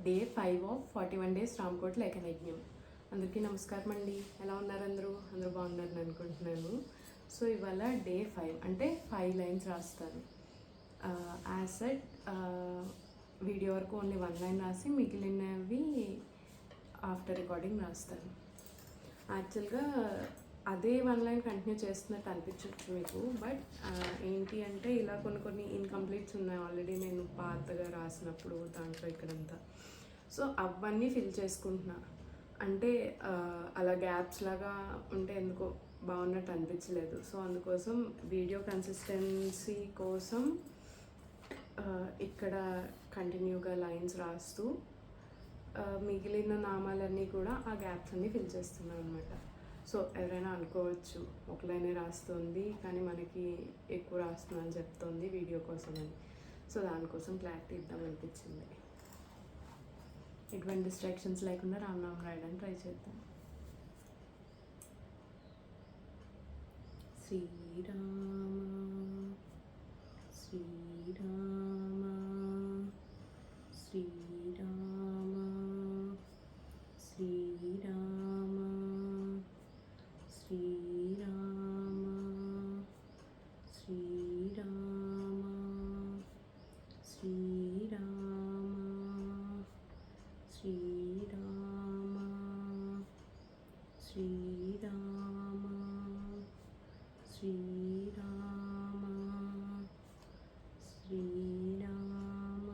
Day 5 of 41 days Ramkot లేఖనయజ్ఞం. అందరికీ నమస్కారం అండి. ఎలా ఉన్నారు అందరూ బాగున్నారని అనుకుంటున్నాను. సో ఇవాళ డే 5 అంటే 5 లైన్స్ రాస్తాను. యాజ్ సెట్ వీడియో వరకు ఓన్లీ 1 లైన్ రాసి మిగిలినవి ఆఫ్టర్ రికార్డింగ్ రాస్తాను. యాక్చువల్గా అదే 1 లైన్ కంటిన్యూ చేస్తున్నట్టు అనిపించవచ్చు మీకు, బట్ ఏంటి అంటే ఇలా కొన్ని ఇన్కంప్లీట్స్ ఉన్నాయి ఆల్రెడీ నేను పాతగా రాసినప్పుడు దాంట్లో ఇక్కడంతా. సో అవన్నీ ఫిల్ చేసుకుంటున్నా. అంటే అలా గ్యాప్స్ లాగా ఉంటే ఎందుకో బాగున్నట్టు అనిపించలేదు. సో అందుకోసం వీడియో కన్సిస్టెన్సీ కోసం ఇక్కడ కంటిన్యూగా లైన్స్ రాస్తూ మిగిలిన నామాలన్నీ కూడా ఆ గ్యాప్స్ అన్నీ ఫిల్ చేస్తున్నాను అనమాట. సో ఎవరైనా అనుకోవచ్చు ఒక లైనే రాస్తుంది కానీ మనకి ఎక్కువ రాస్తుందని చెప్తుంది వీడియో కోసం అని. సో దానికోసం క్లారిటీ ఇద్దాం అనిపించింది. ఎటువంటి డిస్ట్రాక్షన్స్ లేకుండా రామనామం రాయడానికి ట్రై చేద్దాం. శ్రీరామ శ్రీరామ శ్రీరామ శ్రీరామ శ్రీరామ శ్రీరామ శ్రీరామ శ్రీరామ శ్రీరామ శ్రీరామ శ్రీరామ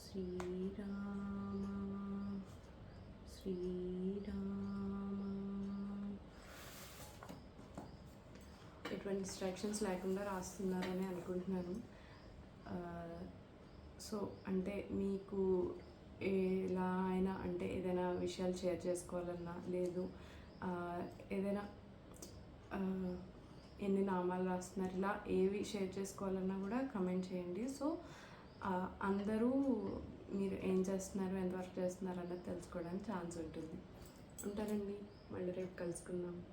శ్రీరామ శ్రీరామ. ఎటువంటి డిస్ట్రాక్షన్స్ లేకుండా రాస్తున్నారని అనుకుంటున్నాను. సో అంటే మీకు ఎలా అయినా అంటే ఏదైనా విషయాలు షేర్ చేసుకోవాలన్నా, లేదు ఏదైనా ఎన్ని నామాలు రాస్తున్నారు ఇలా ఏవి షేర్ చేసుకోవాలన్నా కూడా కమెంట్ చేయండి. సో అందరూ మీరు ఏం చేస్తున్నారు, ఎంతవరకు చేస్తున్నారు అన్నది తెలుసుకోవడానికి ఛాన్స్ ఉంటుంది. ఉంటారండి, మళ్ళీ రేపు కలుసుకుందాం.